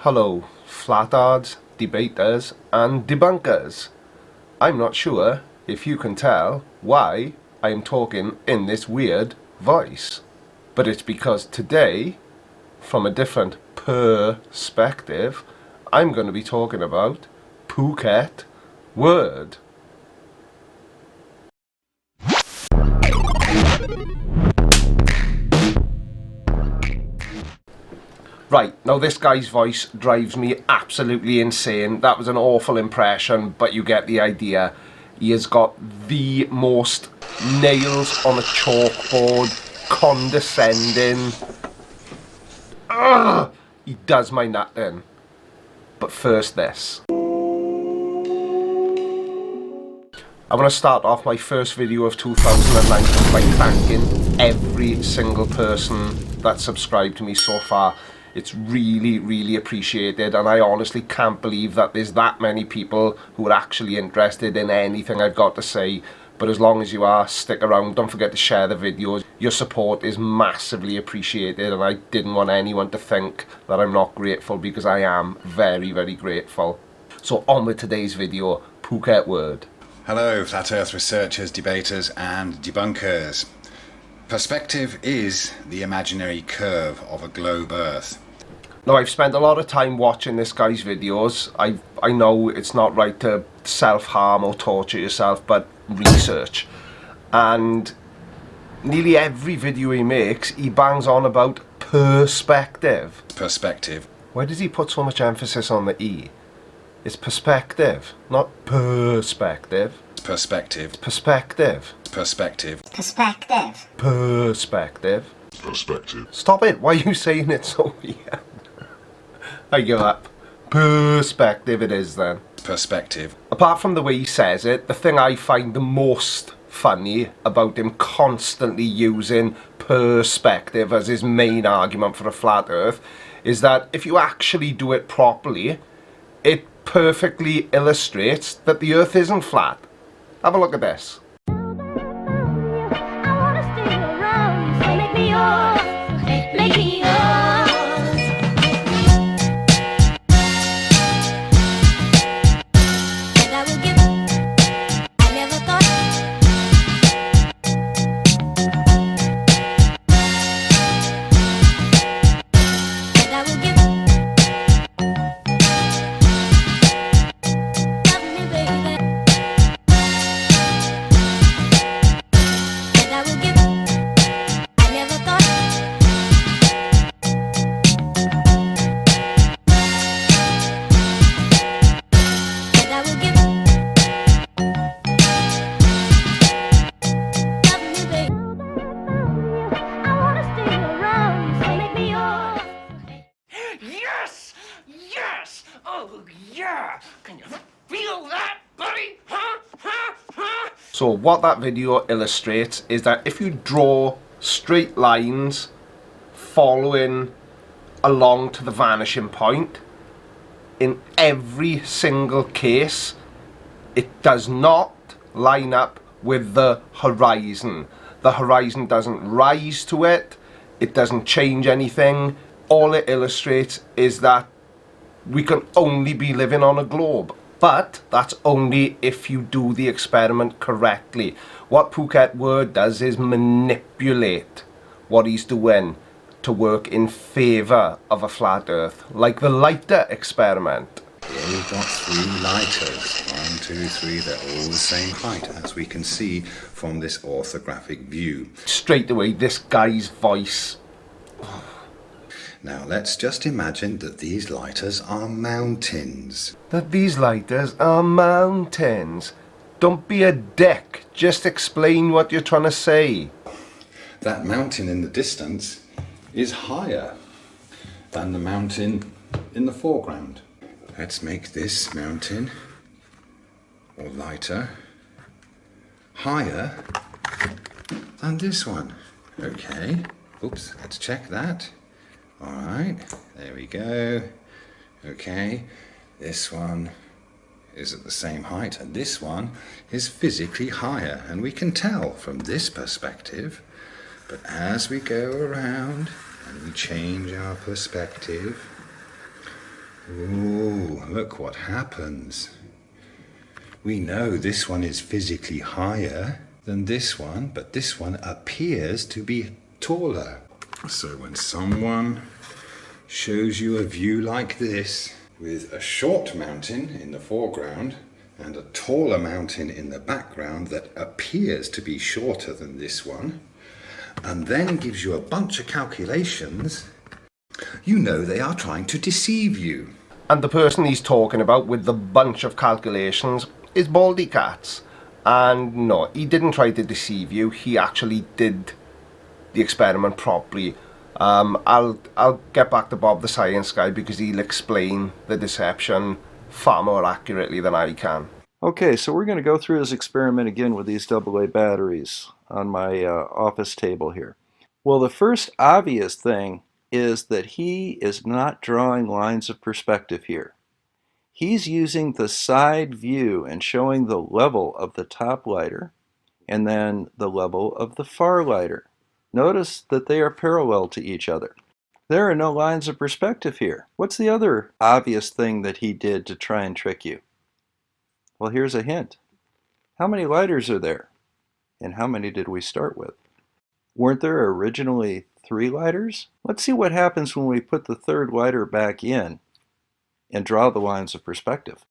Hello, Flattards, debaters and debunkers. I'm not sure if you can tell why I'm talking in this weird voice, but it's because today, from a different perspective, I'm going to be talking about Phucket word. Right, now this guy's voice drives me absolutely insane. That was an awful impression, but you get the idea. He has got the most nails on a chalkboard, condescending. Ugh! He does my nut in. But first this. I want to start off my first video of 2019 by thanking every single person that subscribed to me so far. It's really appreciated, and I honestly can't believe that there's that many people who are actually interested in anything I've got to say. But as long as you are, stick around. Don't forget to share the videos. Your support is massively appreciated, and I didn't want anyone to think that I'm not grateful, because I am very grateful. So on with today's video, Phucket word. Hello, Flat Earth researchers, debaters and debunkers. Perspective is the imaginary curve of a globe Earth. Now, I've spent a lot of time watching this guy's videos. I know it's not right to self-harm or torture yourself, but research. And nearly every video he makes, he bangs on about perspective. Perspective. Why does he put so much emphasis on the E? It's perspective, not perspective. Perspective. Perspective. Perspective. Perspective. Perspective. Perspective. Stop it, why are you saying it so weird? I give up. Perspective it is then. Perspective. Apart from the way he says it, the thing I find the most funny about him constantly using perspective as his main argument for a flat earth is that if you actually do it properly, it perfectly illustrates that the earth isn't flat. Have a look at this. Yes! Oh, yeah! Can you feel that, buddy? Huh? So what that video illustrates is that if you draw straight lines following along to the vanishing point, in every single case, it does not line up with the horizon. The horizon doesn't rise to it. It doesn't change anything. All it illustrates is that we can only be living on a globe. But that's only if you do the experiment correctly. What Phucket word does is manipulate what he's doing to work in favour of a flat earth, like the lighter experiment. Here we've got 3 lighters. 1, 2, 3, they're all the same height, as we can see from this orthographic view. Straight away, this guy's voice. Now let's just imagine that these lighters are mountains. That these lighters are mountains. Don't be a dick. Just explain what you're trying to say. That mountain in the distance is higher than the mountain in the foreground. Let's make this mountain, or lighter, higher than this one. Okay, oops, let's check that. Alright, there we go. Okay, this one is at the same height, and this one is physically higher, and we can tell from this perspective. But as we go around and we change our perspective, Ooh, look what happens. We know this one is physically higher than this one, but this one appears to be taller. So when someone shows you a view like this, with a short mountain in the foreground and a taller mountain in the background that appears to be shorter than this one, and then gives you a bunch of calculations, you know they are trying to deceive you. And the person he's talking about with the bunch of calculations is Baldy Cats. And no, he didn't try to deceive you. He actually did the experiment properly. I'll get back to Bob the science guy because he'll explain the deception far more accurately than I can. Okay, so we're going to go through this experiment again with these AA batteries on my office table here. Well, the first obvious thing is that he is not drawing lines of perspective here. He's using the side view and showing the level of the top lighter and then the level of the far lighter. Notice that they are parallel to each other. There are no lines of perspective here. What's the other obvious thing that he did to try and trick you? Well, here's a hint. How many lighters are there? And how many did we start with? Weren't there originally 3 lighters? Let's see what happens when we put the third lighter back in and draw the lines of perspective.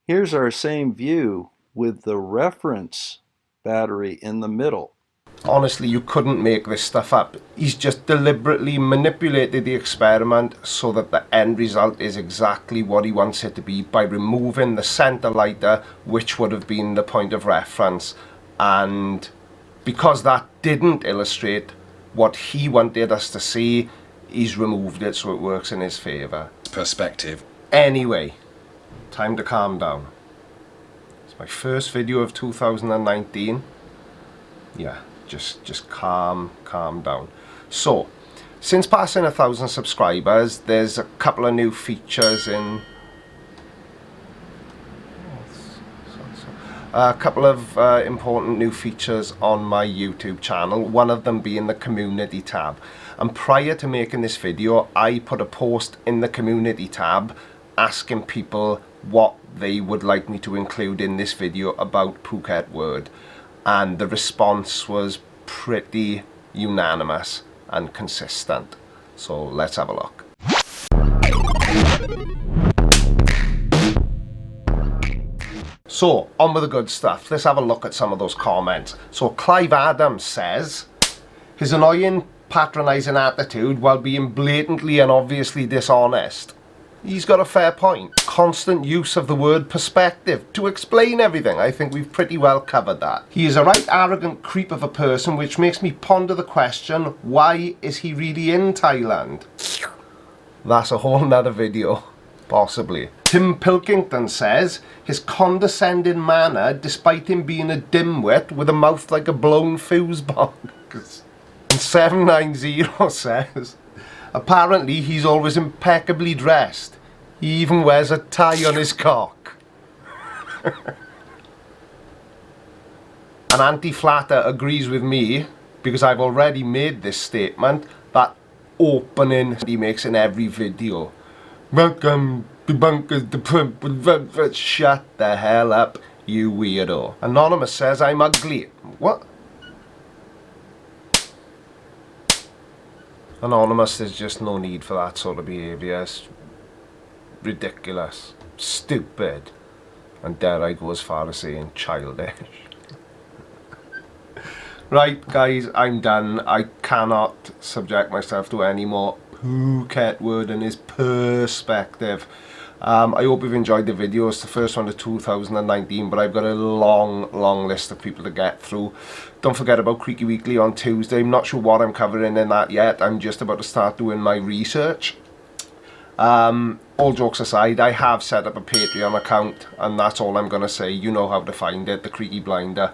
Here's our same view with the reference battery in the middle. Honestly, you couldn't make this stuff up. He's just deliberately manipulated the experiment so that the end result is exactly what he wants it to be by removing the center lighter, which would have been the point of reference. And because that didn't illustrate what he wanted us to see, he's removed it so it works in his favor. Perspective. Anyway, time to calm down. It's my first video of 2019. Yeah, just calm down. So, since passing 1,000 subscribers, there's a couple of new features in... A couple of important new features on my YouTube channel, one of them being the community tab. And prior to making this video, I put a post in the community tab asking people what they would like me to include in this video about Phucket Word. And the response was pretty unanimous and consistent. So let's have a look. So, on with the good stuff. Let's have a look at some of those comments. So, Clive Adams says, his annoying, patronising attitude while being blatantly and obviously dishonest. He's got a fair point. Constant use of the word perspective to explain everything. I think we've pretty well covered that. He is a right arrogant creep of a person, which makes me ponder the question, why is he really in Thailand? That's a whole nother video. Possibly. Tim Pilkington says, his condescending manner, despite him being a dimwit with a mouth like a blown fuse box. And 790 says, apparently he's always impeccably dressed. He even wears a tie on his cock. And Anti-Flattard agrees with me, because I've already made this statement, that opening he makes in every video. Welcome, debunkers, the shut the hell up, you weirdo. Anonymous says I'm ugly. What? Anonymous, there's just no need for that sort of behaviour. It's ridiculous, stupid, and dare I go as far as saying childish. Right, guys, I'm done. I cannot subject myself to any more Phuket Word and his perspective. I hope you've enjoyed the video. It's the first one of 2019, but I've got a long list of people to get through. Don't forget about Creaky Weekly on Tuesday. I'm not sure what I'm covering in that yet. I'm just about to start doing my research. All jokes aside, I have set up a Patreon account, and that's all I'm going to say. You know how to find it, the Creaky Blinder.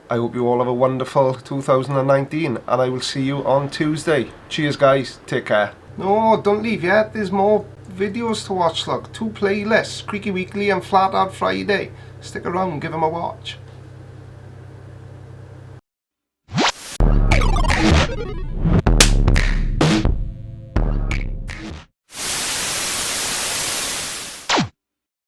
I hope you all have a wonderful 2019, and I will see you on Tuesday. Cheers, guys. Take care. No, don't leave yet. There's more videos to watch. Look, 2 playlists, Creaky Weekly and Flattard Friday. Stick around, give them a watch.